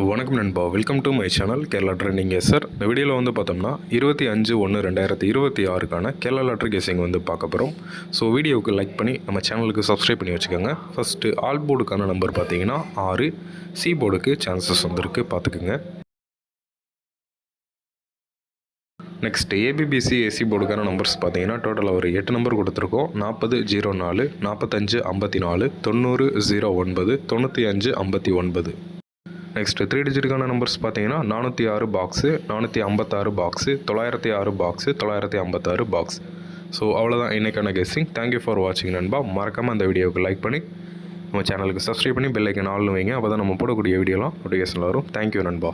வணக்கம் நண்பா, welcome to my channel Kerala trending sir. இந்த வீடியோவில் வந்து பார்த்தோம்னா 25/1/2026க்கான கேரளா லாட்ரி கெஸிங் வந்து பார்க்க போகிறோம். ஸோ வீடியோவுக்கு லைக் பண்ணி நம்ம சேனலுக்கு சப்ஸ்கிரைப் பண்ணி வச்சுக்கோங்க. ஃபஸ்ட்டு ஆல் போர்டுக்கான நம்பர் பார்த்தீங்கன்னா 6, சி போர்டுக்கு சான்சஸ் வந்திருக்கு, பார்த்துக்குங்க. நெக்ஸ்ட் ஏபிபிசி ஏசி போர்டுக்கான நம்பர்ஸ் பார்த்தீங்கன்னா டோட்டலாக ஒரு 8 நம்பர் கொடுத்துருக்கோம். 40/04, 45/54, 90/09, 95/59. நெக்ஸ்ட் 3 டிஜிட்டுக்கான நம்பர்ஸ் பார்த்தீங்கன்னா 406 box, 456 box, 906 box, 956 box. So அவ்வளோதான் இன்றைக்கான கெஸ்ஸிங். தேங்க்யூ ஃபார் வாட்சிங் நண்பா. மறக்காமல் அந்த வீடியோவுக்கு லைக் பண்ணி நம்ம சேனலுக்கு சப்ஸ்கிரைப் பண்ணி பெல் ஐக்கன் ஆல்னு வைங்க. அப்போ தான் நம்ம போடக்கூடிய வீடியோலாம் நோட்டிஃபிகேஷன் வரும். தேங்க்யூ நண்பா.